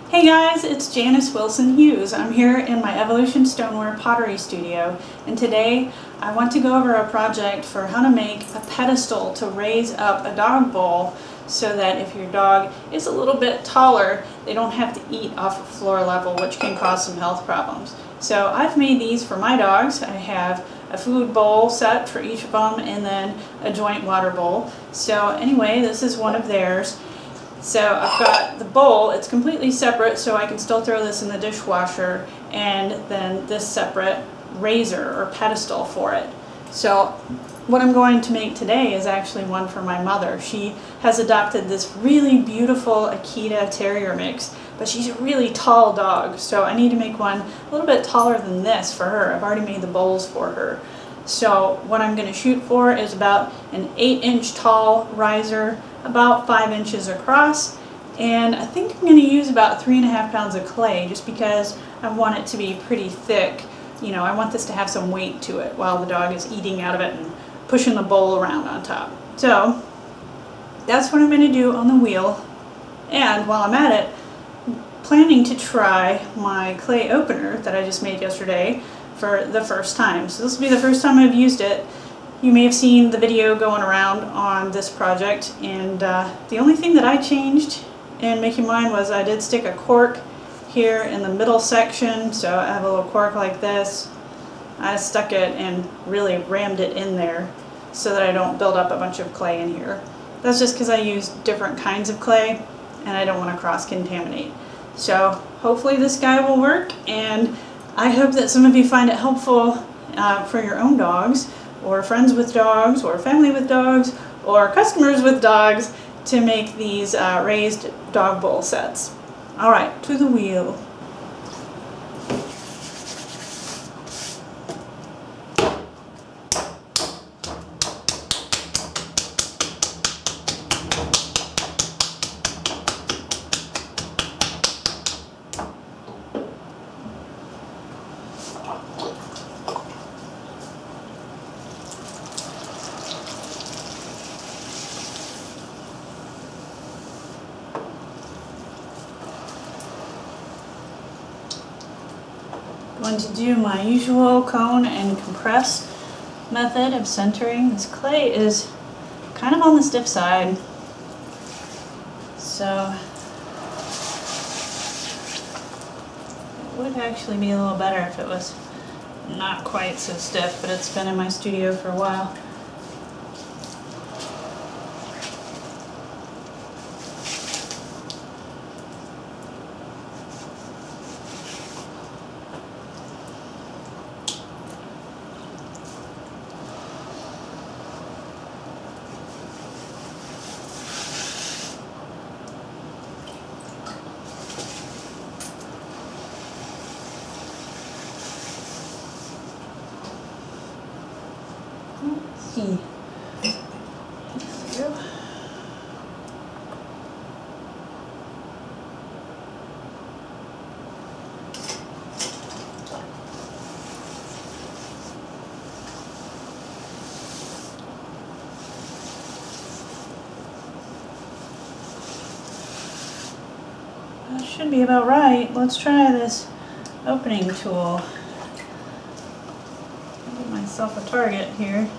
Hey guys, it's Janice Wilson Hughes. I'm here in my Evolution Stoneware Pottery Studio, and today I want to go over a project for how to make a pedestal to raise up a dog bowl so that if your dog is a little bit taller, they don't have to eat off of floor level, which can cause some health problems. So I've made these for my dogs. I have a food bowl set for each of them and then a joint water bowl. So anyway, this is one of theirs. So I've got the bowl, it's completely separate so I can still throw this in the dishwasher, and then this separate razor or pedestal for it. So what I'm going to make today is actually one for my mother. She has adopted this really beautiful Akita Terrier mix, but she's a really tall dog, so I need to make one a little bit taller than this for her. I've already made the bowls for her. So what I'm going to shoot for is about an 8-inch tall riser, about 5 inches across, and I think I'm going to use about 3.5 pounds of clay just because I want it to be pretty thick. You know, I want this to have some weight to it while the dog is eating out of it and pushing the bowl around on top. So that's what I'm going to do on the wheel, and while I'm at it, I'm planning to try my clay opener that I just made yesterday for the first time. So this will be the first time I've used it. You may have seen the video going around on this project, and the only thing that I changed in making mine was I did stick a cork here in the middle section. So I have a little cork like this. I stuck it and really rammed it in there so that I don't build up a bunch of clay in here. That's just because I use different kinds of clay and I don't want to cross-contaminate. So hopefully this guy will work, and I hope that some of you find it helpful for your own dogs, or friends with dogs, or family with dogs, or customers with dogs, to make these raised dog bowl sets. Alright, to the wheel. Going to do my usual cone and compress method of centering. This clay is kind of on the stiff side, so it would actually be a little better if it was not quite so stiff, but it's been in my studio for a while. Let's see. There we go. That should be about right. Let's try this opening tool. I'll give myself a target here.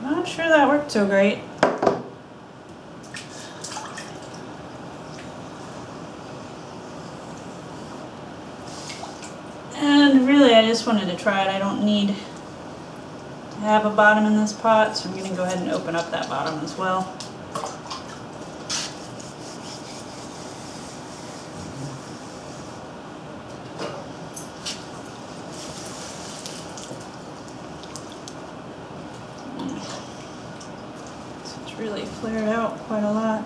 Not sure that worked so great. And really, I just wanted to try it. I don't need to have a bottom in this pot, so I'm going to go ahead and open up that bottom as well. It's really flared out quite a lot.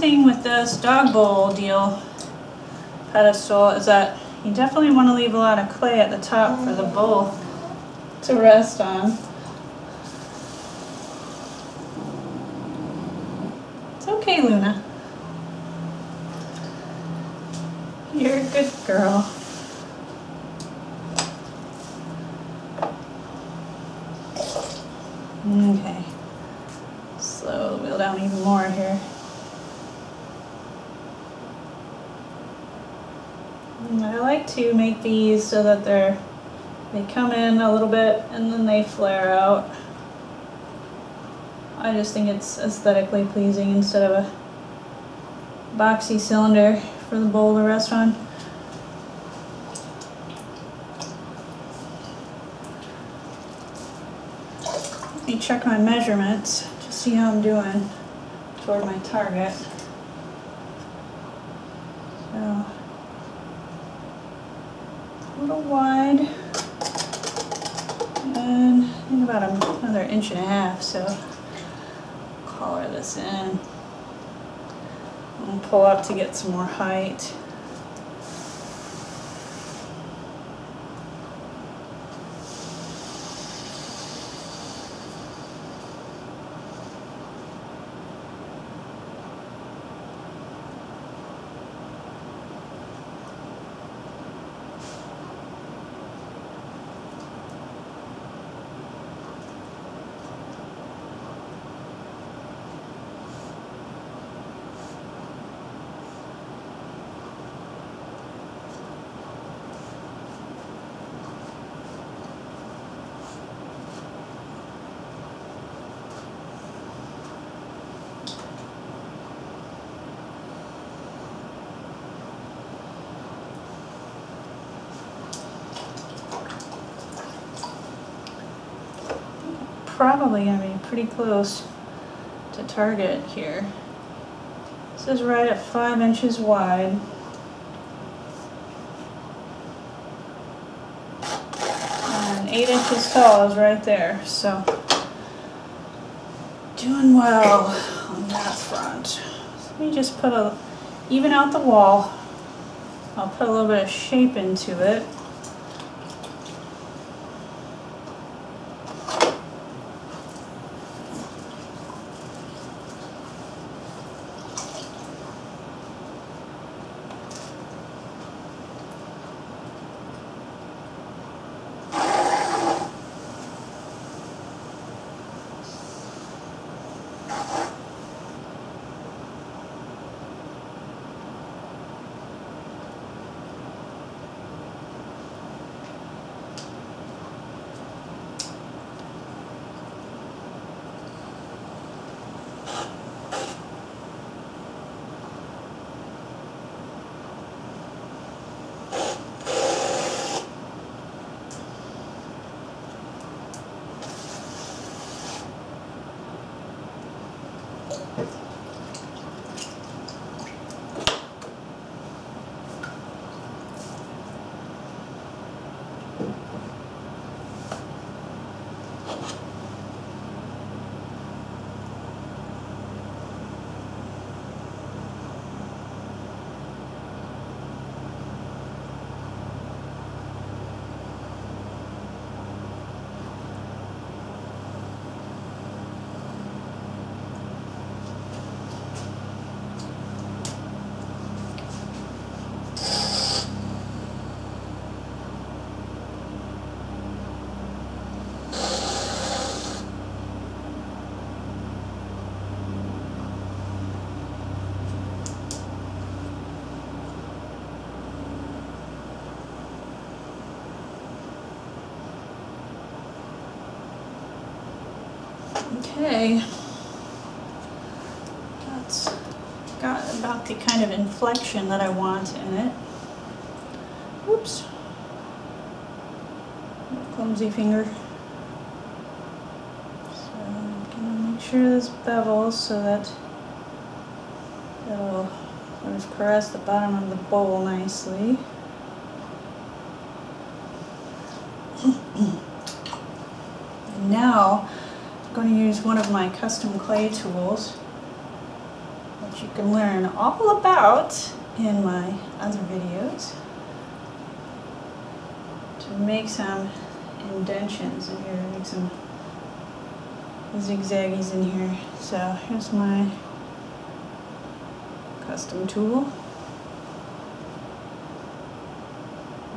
thing with this dog bowl deal, pedestal, is that you definitely want to leave a lot of clay at the top for the bowl to rest on. It's okay, Luna. You're a good girl. Okay. Slow the wheel down even more here. And I like to make these so that they come in a little bit and then they flare out. I just think it's aesthetically pleasing instead of a boxy cylinder for the bowl to rest on. Let me check my measurements to see how I'm doing toward my target. So, a little wide, and I think about another 1.5 inches, so collar this in. And pull up to get some more height. Probably going to be pretty close to target here. This is right at 5 inches wide. And 8 inches tall is right there. So, doing well on that front. So let me just even out the wall. I'll put a little bit of shape into it. Okay, that's got about the kind of inflection that I want in it. Oops, clumsy finger. So I'm gonna make sure this bevels so that it'll sort of caress the bottom of the bowl nicely. And now I'm going to use one of my custom clay tools, which which you can learn all about in my other videos, to make some indentions in here, make some zigzaggies in here. So here's my custom tool.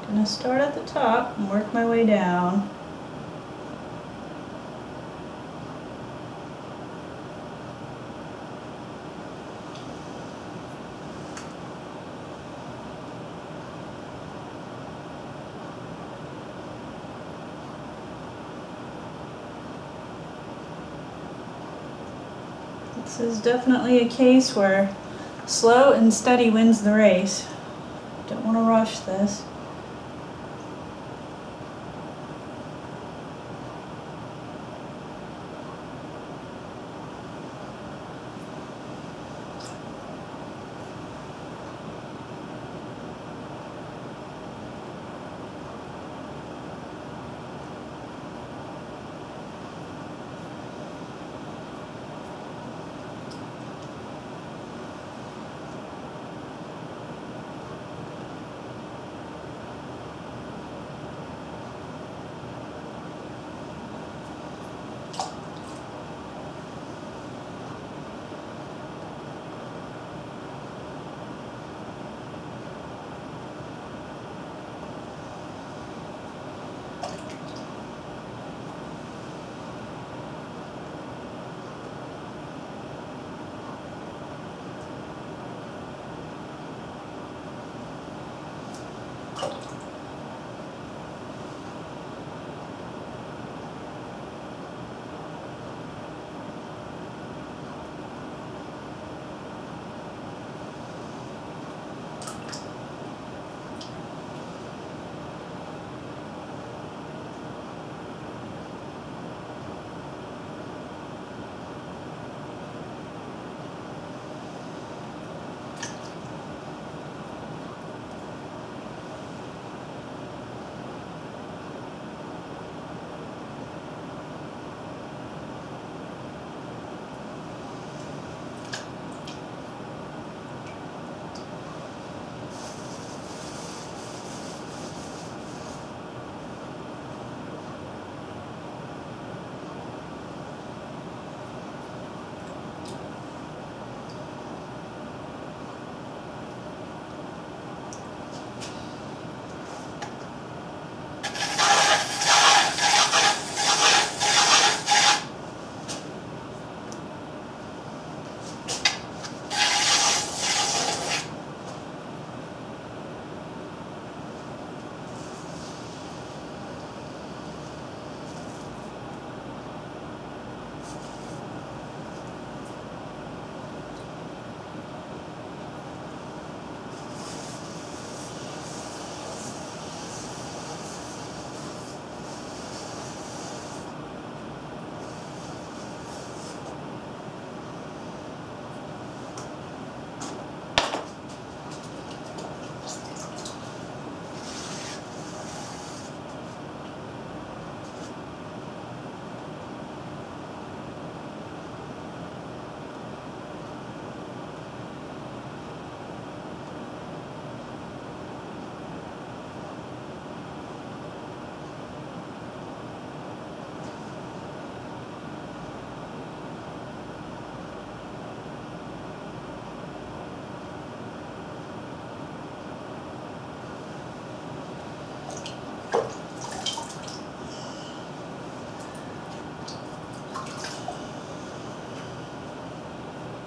I'm going to start at the top and work my way down. This is definitely a case where slow and steady wins the race. Don't want to rush this.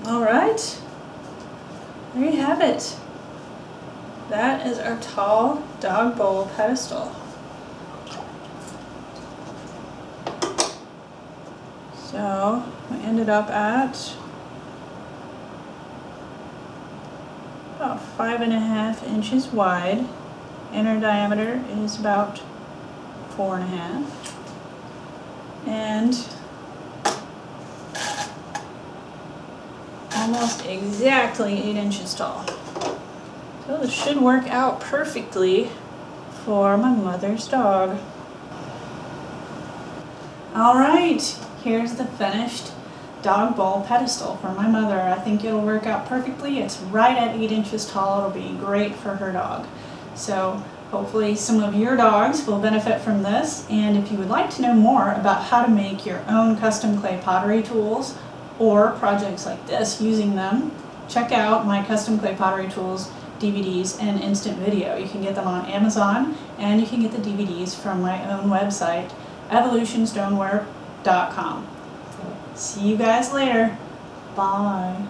All right, there you have it. That is our tall dog bowl pedestal. So we ended up at about 5.5 inches wide. Inner diameter is about 4.5. And almost exactly 8 inches tall. So this should work out perfectly for my mother's dog. All right, here's the finished dog bowl pedestal for my mother. I think it'll work out perfectly. It's right at 8 inches tall. It'll be great for her dog. So hopefully some of your dogs will benefit from this. And if you would like to know more about how to make your own custom clay pottery tools or projects like this using them, check out my custom clay pottery tools DVDs and instant video. You can get them on Amazon, and you can get the DVDs from my own website, evolutionstoneware.com. See you guys later. Bye.